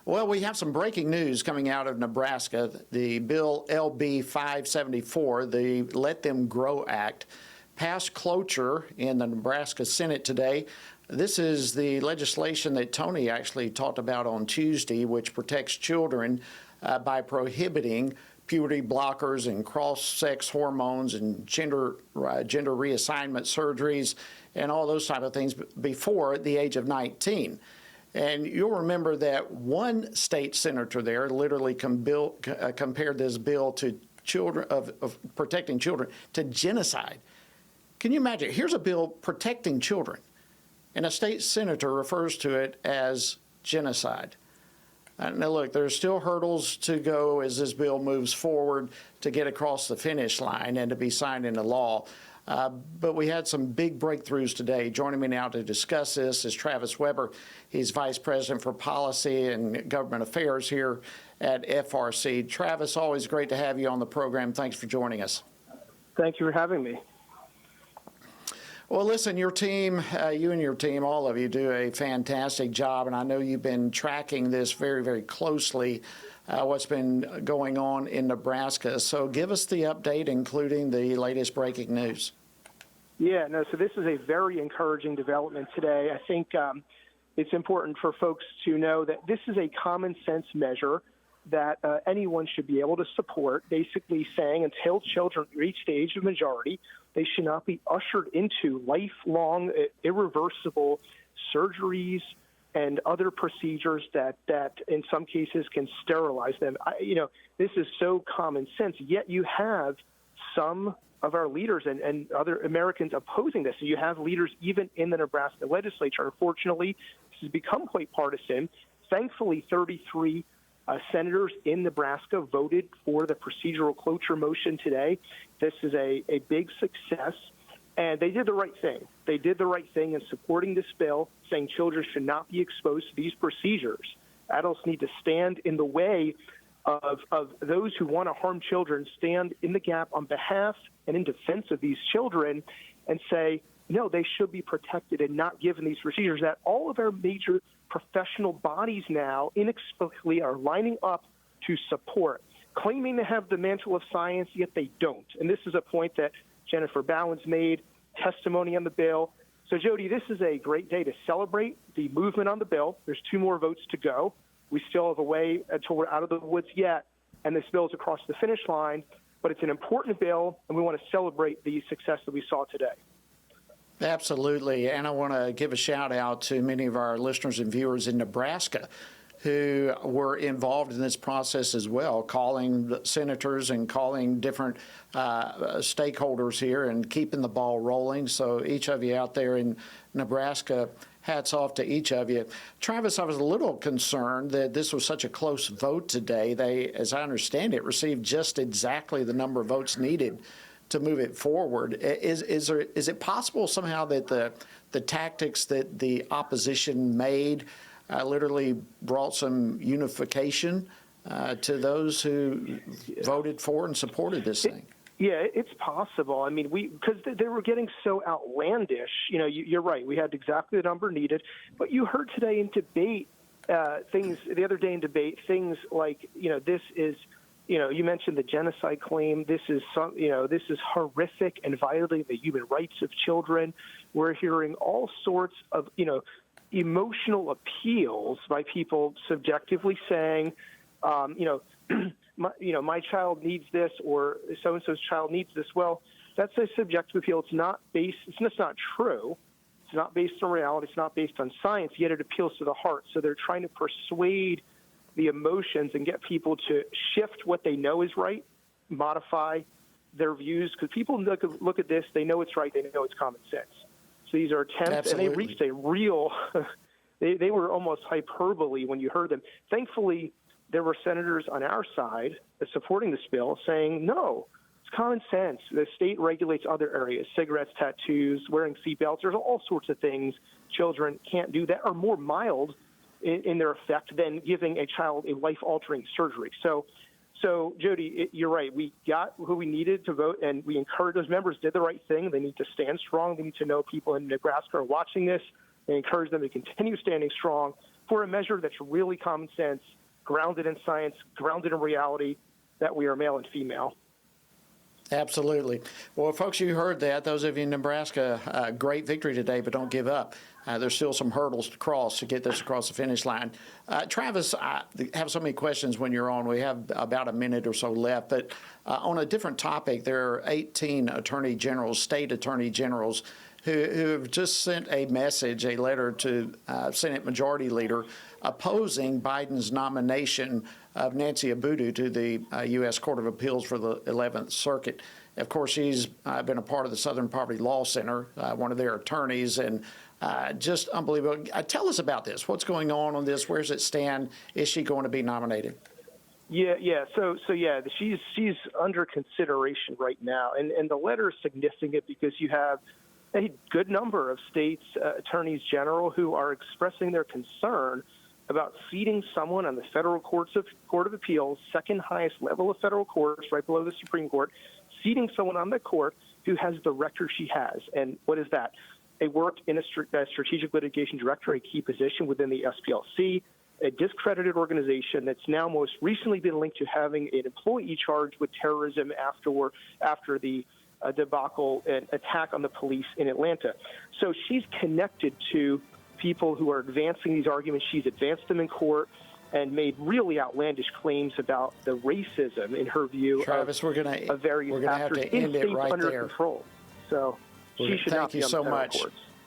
Well, we have some breaking news coming out of Nebraska. The bill LB 574, the Let Them Grow Act, passed cloture in the Nebraska Senate today. This is the legislation that Tony actually talked about on Tuesday, which protects children by prohibiting puberty blockers and cross-sex hormones and gender reassignment surgeries and all those type of things before the age of 19. And you'll remember that one state senator there literally compared this bill to children of protecting children to genocide. Can you imagine? Here's a bill protecting children, and a state senator refers to it as genocide. Now, look, there's still hurdles to go as this bill moves forward to get across the finish line and to be signed into law. But we had some big breakthroughs today. Joining me now to discuss this is Travis Weber. He's Vice President for Policy and Government Affairs here at FRC. Travis, always great to have you on the program. Thanks for joining us. Thank you for having me. Well, listen, your team, you and your team, all of you do a fantastic job, and I know you've been tracking this very, very closely, what's been going on in Nebraska. So give us the update, including the latest breaking news. Yeah, no, so this is a very encouraging development today. I think it's important for folks to know that this is a common sense measure that anyone should be able to support, basically saying until children reach the age of majority, they should not be ushered into lifelong, irreversible surgeries and other procedures that in some cases can sterilize them. This is so common sense, yet you have some of our leaders and other Americans opposing this. So you have leaders even in the Nebraska legislature. Unfortunately, this has become quite partisan. Thankfully, 33 senators in Nebraska voted for the procedural cloture motion today. This is a big success, and they did the right thing. They did the right thing in supporting this bill, saying children should not be exposed to these procedures. Adults need to stand in the way of those who want to harm children, stand in the gap on behalf and in defense of these children and say, no, they should be protected and not given these procedures that all of our major professional bodies now inexplicably are lining up to support, claiming to have the mantle of science, yet they don't. And this is a point that Jennifer Bowen's made, testimony on the bill. So, Jody, this is a great day to celebrate the movement on the bill. There's 2 more votes to go. We still have a way until we're out of the woods yet, and this bill is across the finish line. But it's an important bill, and we want to celebrate the success that we saw today. Absolutely. And I want to give a shout out to many of our listeners and viewers in Nebraska who were involved in this process as well, calling the senators and calling different stakeholders here and keeping the ball rolling. So each of you out there in Nebraska, hats off to each of you. Travis, I was a little concerned that this was such a close vote today. They, as I understand it, received just exactly the number of votes needed to move it forward. Is it possible somehow that the tactics that the opposition made literally brought some unification to those who voted for and supported this thing? Yeah, it's possible. I mean, because they were getting so outlandish. You're right. We had exactly the number needed. But you heard today in debate things the other day in debate, things like, this is, you mentioned the genocide claim. This is this is horrific and violating the human rights of children. We're hearing all sorts of, emotional appeals by people subjectively saying, my child needs this or so-and-so's child needs this. Well, that's a subjective appeal. It's not true. It's not based on reality. It's not based on science, yet it appeals to the heart. So they're trying to persuade the emotions and get people to shift what they know is right, modify their views. Because people look at this, they know it's right, they know it's common sense. So these are attempts, Absolutely. And they reached a real, they were almost hyperbole when you heard them. Thankfully, there were senators on our side supporting this bill saying, no, it's common sense. The state regulates other areas, cigarettes, tattoos, wearing seatbelts. There's all sorts of things children can't do that are more mild in their effect than giving a child a life-altering surgery. So Jody, you're right. We got who we needed to vote, and we encouraged those members did the right thing. They need to stand strong. They need to know people in Nebraska are watching this. They encourage them to continue standing strong. for a measure that's really common sense, grounded in science, grounded in reality, that we are male and female. Absolutely. Well, folks, you heard that. Those of you in Nebraska, great victory today, but don't give up. There's still some hurdles to cross to get this across the finish line. Travis, I have so many questions when you're on. We have about a minute or so left. But on a different topic, there are 18 attorney generals, state attorney generals, who have just sent a message, a letter to Senate Majority Leader opposing Biden's nomination of Nancy Abudu to the U.S. Court of Appeals for the 11th Circuit. Of course, she's been a part of the Southern Poverty Law Center, one of their attorneys, and just unbelievable. Tell us about this. What's going on this? Where does it stand? Is she going to be nominated? Yeah. So she's under consideration right now, and the letter is significant because you have a good number of states' attorneys general who are expressing their concern about seating someone on the federal Court of Appeals, second highest level of federal courts, right below the Supreme Court, seating someone on the court who has the record she has. And what is that? They worked in a strategic litigation director, a key position within the SPLC, a discredited organization that's now most recently been linked to having an employee charged with terrorism after the debacle and attack on the police in Atlanta. So she's connected to people who are advancing these arguments. She's advanced them in court and made really outlandish claims about the racism, in her view, Travis, we're going to have to end it right under there. control. So she should not be on the federal courts.